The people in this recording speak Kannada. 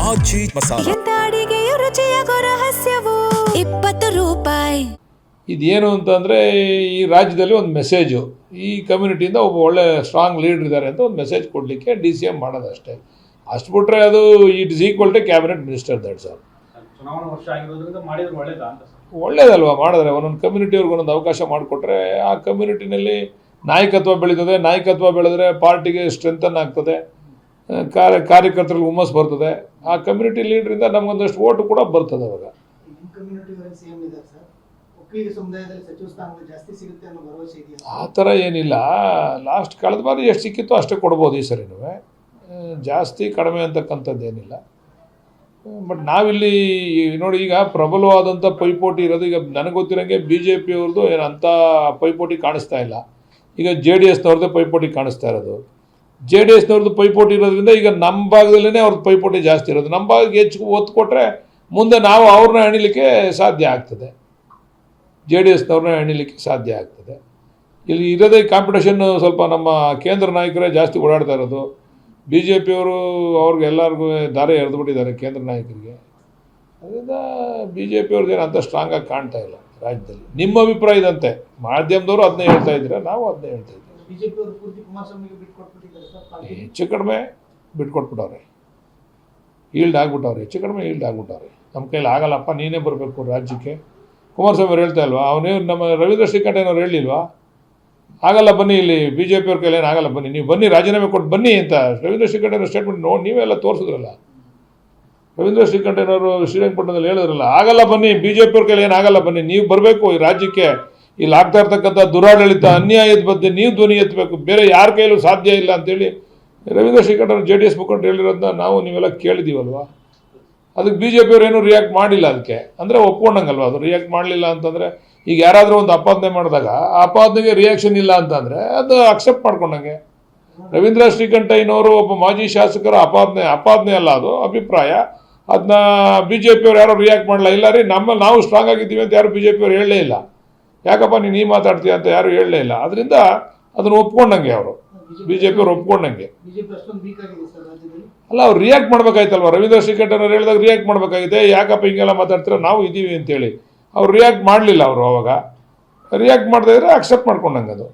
ಮಾಜಿ ಮಸಾಲ. ಎಂತ ಅಡಿಗೆಯ ರುಚಿಯಾಗೋ ರಹಸ್ಯವು 20 ರೂಪಾಯಿ. ಇದೇನು ಅಂತಂದರೆ ಈ ರಾಜ್ಯದಲ್ಲಿ ಒಂದು ಮೆಸೇಜು, ಈ ಕಮ್ಯುನಿಟಿಯಿಂದ ಒಬ್ಬ ಒಳ್ಳೆ ಸ್ಟ್ರಾಂಗ್ ಲೀಡರ್ ಇದ್ದಾರೆ ಅಂತ ಒಂದು ಮೆಸೇಜ್ ಕೊಡಲಿಕ್ಕೆ DCM ಮಾಡೋದಷ್ಟೇ. ಅಷ್ಟು ಬಿಟ್ಟರೆ ಅದು it is equal to cabinet minister. That's all. ಚುನಾವಣಾ ವರ್ಷ ಆಗಿರೋದ್ರಿಂದ ಮಾಡಿದ್ರೆ ಒಳ್ಳೇದಾ ಅಂತ ಸರ್? ಒಳ್ಳೇದಲ್ವಾ ಮಾಡಿದ್ರೆ. ಒಂದೊಂದು ಕಮ್ಯುನಿಟಿಯವ್ರಿಗೆ ಒಂದೊಂದು ಅವಕಾಶ ಮಾಡಿಕೊಟ್ರೆ ಆ ಕಮ್ಯುನಿಟಿನಲ್ಲಿ ನಾಯಕತ್ವ ಬೆಳೀತದೆ. ನಾಯಕತ್ವ ಬೆಳೆದ್ರೆ ಪಾರ್ಟಿಗೆ ಸ್ಟ್ರೆಂತನ್ ಆಗ್ತದೆ, ಕಾರ್ಯಕರ್ತರಿಗೆ ಹುಮ್ಮಸ್ ಬರ್ತದೆ. ಆ ಕಮ್ಯುನಿಟಿ ಲೀಡ್ರಿಂದ ನಮಗೊಂದಷ್ಟು ಓಟು ಕೂಡ ಬರ್ತದೆ. ಅವಾಗ ಆ ಥರ ಏನಿಲ್ಲ. ಲಾಸ್ಟ್ ಕಳೆದ ಬಾರಿ ಎಷ್ಟು ಸಿಕ್ಕಿತ್ತು ಅಷ್ಟೇ ಕೊಡ್ಬೋದು. ಈ ಸರಿನೂ ಜಾಸ್ತಿ ಕಡಿಮೆ ಅಂತಕ್ಕಂಥದ್ದು ಏನಿಲ್ಲ. ಬಟ್ ನಾವಿಲ್ಲಿ ನೋಡಿ, ಈಗ ಪ್ರಬಲವಾದಂಥ ಪೈಪೋಟಿ ಇರೋದು. ಈಗ ನನಗೆ ಗೊತ್ತಿರೋಂಗೆ BJP ಅವ್ರದ್ದು ಏನು ಅಂಥ ಪೈಪೋಟಿ ಕಾಣಿಸ್ತಾ ಇಲ್ಲ. ಈಗ JDSನವ್ರದ್ದೇ ಪೈಪೋಟಿ ಕಾಣಿಸ್ತಾ ಇರೋದು. JDSನವ್ರದ್ದು ಪೈಪೋಟಿ ಇರೋದ್ರಿಂದ ಈಗ ನಮ್ಮ ಭಾಗದಲ್ಲೇ ಅವ್ರದ್ದು ಪೈಪೋಟಿ ಜಾಸ್ತಿ ಇರೋದು. ನಮ್ಮ ಭಾಗಕ್ಕೆ ಹೆಚ್ಚು ಒತ್ತು ಕೊಟ್ಟರೆ ಮುಂದೆ ನಾವು ಅವ್ರನ್ನ ಎಣಿಲಿಕ್ಕೆ ಸಾಧ್ಯ ಆಗ್ತದೆ. JDSನವ್ರನ್ನ ಎಣಿಲಿಕ್ಕೆ ಸಾಧ್ಯ ಆಗ್ತದೆ. ಇಲ್ಲಿ ಇರೋದೇ ಕಾಂಪಿಟೇಷನ್ ಸ್ವಲ್ಪ ನಮ್ಮ ಕೇಂದ್ರ ನಾಯಕರೇ ಜಾಸ್ತಿ ಓಡಾಡ್ತಾ ಇರೋದು. BJP ಅವರು ಅವ್ರಿಗೆ ಎಲ್ಲರಿಗೂ ದಾರಿ ಎರೆದುಬಿಟ್ಟಿದ್ದಾರೆ ಕೇಂದ್ರ ನಾಯಕರಿಗೆ. ಅದರಿಂದ BJP ಅವ್ರದ್ದು ಏನು ಅಂಥ ಸ್ಟ್ರಾಂಗಾಗಿ ಕಾಣ್ತಾ ಇಲ್ಲ ರಾಜ್ಯದಲ್ಲಿ. ನಿಮ್ಮ ಅಭಿಪ್ರಾಯ ಇದಂತೆ, ಮಾಧ್ಯಮದವರು ಅದನ್ನೇ ಹೇಳ್ತಾ ಇದ್ದೀರಾ, ನಾವು ಅದನ್ನೇ ಹೇಳ್ತಾ ಇದ್ದೀವಿ. ಹೆಚ್ಚು ಕಡಿಮೆ ಬಿಟ್ಕೊಟ್ಬಿಟ್ಟವ್ರೆ, ಈಲ್ಡ್ ಆಗ್ಬಿಟ್ಟವ್ರೆ. ಹೆಚ್ಚು ಕಡಿಮೆ ಈಲ್ಡ್ ಆಗ್ಬಿಟ್ಟವ್ರೆ. ನಮ್ಮ ಕೈಲಿ ಆಗಲ್ಲಪ್ಪ, ನೀನೇ ಬರಬೇಕು ರಾಜ್ಯಕ್ಕೆ. ಕುಮಾರಸ್ವಾಮಿ ಅವ್ರು ಹೇಳ್ತಾ ಇಲ್ವಾ? ಅವನೇ ನಮ್ಮ ರವೀಂದ್ರ ಶ್ರೀಕಂಠಯ್ಯನವ್ರು ಹೇಳಿಲ್ವಾ? ಆಗಲ್ಲ ಬನ್ನಿ, ಇಲ್ಲಿ BJP ಅವ್ರ ಕೈಲಿ ಏನು ಆಗಲ್ಲ ಬನ್ನಿ, ನೀವು ಬನ್ನಿ, ರಾಜೀನಾಮೆ ಕೊಟ್ಟು ಬನ್ನಿ ಅಂತ ರವೀಂದ್ರ ಶ್ರೀಕಂಠಯ್ಯನವ್ರ ಸ್ಟೇಟ್ಮೆಂಟ್ ನೋಡಿ ನೀವೆಲ್ಲ ತೋರಿಸಿದ್ರಲ್ಲ. ರವೀಂದ್ರ ಶ್ರೀಕಂಠಯ್ಯನವರು ಶ್ರೀರಂಗಪಟ್ಟಣದಲ್ಲಿ ಹೇಳಿದ್ರಲ್ಲ, ಆಗಲ್ಲ ಬನ್ನಿ, BJP ಅವ್ರ ಕೈಲಿ ಏನಾಗಲ್ಲ ಬನ್ನಿ, ನೀವು ಬರಬೇಕು ಈ ರಾಜ್ಯಕ್ಕೆ. ಇಲ್ಲಿ ಆಗ್ತಾ ಇರ್ತಕ್ಕಂಥ ದುರಾಡಳಿತ, ಅನ್ಯಾಯದ ಬಗ್ಗೆ ನೀವು ಧ್ವನಿ ಎತ್ತಬೇಕು, ಬೇರೆ ಯಾರ ಕೈಲೂ ಸಾಧ್ಯ ಇಲ್ಲ ಅಂತೇಳಿ ರವೀಂದ್ರ ಶ್ರೀಕಂಠಯ್ಯನವರು JDS ಮುಖಂಡರು ಹೇಳಿರೋದನ್ನ ನಾವು ನೀವೆಲ್ಲ ಕೇಳಿದ್ದೀವಲ್ವ. ಅದಕ್ಕೆ BJP ಅವ್ರು ಏನೂ ರಿಯಾಕ್ಟ್ ಮಾಡಿಲ್ಲ. ಅದಕ್ಕೆ ಅಂದರೆ ಒಪ್ಕೊಂಡಂಗಲ್ವ. ಅದು ರಿಯಾಕ್ಟ್ ಮಾಡಲಿಲ್ಲ ಅಂತಂದರೆ, ಈಗ ಯಾರಾದರೂ ಒಂದು ಅಪಾದನೆ ಮಾಡಿದಾಗ ಆ ಅಪಾದನೆಗೆ ರಿಯಾಕ್ಷನ್ ಇಲ್ಲ ಅಂತಂದರೆ ಅದು ಅಕ್ಸೆಪ್ಟ್ ಮಾಡ್ಕೊಂಡಂಗೆ. ರವೀಂದ್ರ ಶ್ರೀಕಂಠಯ್ಯನವರು ಒಬ್ಬ ಮಾಜಿ ಶಾಸಕರ ಅಪಾದನೆ ಅಲ್ಲ, ಅದು ಅಭಿಪ್ರಾಯ. ಅದನ್ನ BJP ಅವ್ರು ಯಾರೋ ರಿಯಾಕ್ಟ್ ಮಾಡಲ್ಲ. ಇಲ್ಲ ರೀ, ನಾವು ಸ್ಟ್ರಾಂಗ್ ಆಗಿದ್ದೀವಿ ಅಂತ ಯಾರು BJP ಅವ್ರು ಹೇಳಲೇ ಇಲ್ಲ. ಯಾಕಪ್ಪ ನೀನು ಮಾತಾಡ್ತೀಯ ಅಂತ ಯಾರು ಹೇಳಲೇ ಇಲ್ಲ. ಅದರಿಂದ ಅದನ್ನು ಒಪ್ಕೊಂಡಂಗೆ ಅವರು, BJP ಅವ್ರು ಒಪ್ಕೊಂಡಂಗೆ. ಅಲ್ಲ, ಅವ್ರು ರಿಯಾಕ್ಟ್ ಮಾಡ್ಬೇಕಾಯ್ತಲ್ವ. ರವೀಂದ್ರ ಶ್ರೀಕಂಠಯ್ಯನವ್ರು ಹೇಳಿದಾಗ ರಿಯಾಕ್ಟ್ ಮಾಡಬೇಕಾಗಿದೆ. ಯಾಕಪ್ಪ ಹಿಂಗೆಲ್ಲ ಮಾತಾಡ್ತೀರ, ನಾವು ಇದ್ದೀವಿ ಅಂತೇಳಿ. ಅವ್ರು ರಿಯಾಕ್ಟ್ ಮಾಡಲಿಲ್ಲ. ಅವರು ಅವಾಗ ರಿಯಾಕ್ಟ್ ಮಾಡದೇ ಇದ್ರೆ ಅಕ್ಸೆಪ್ಟ್ ಮಾಡ್ಕೊಂಡಂಗೆ ಅದು.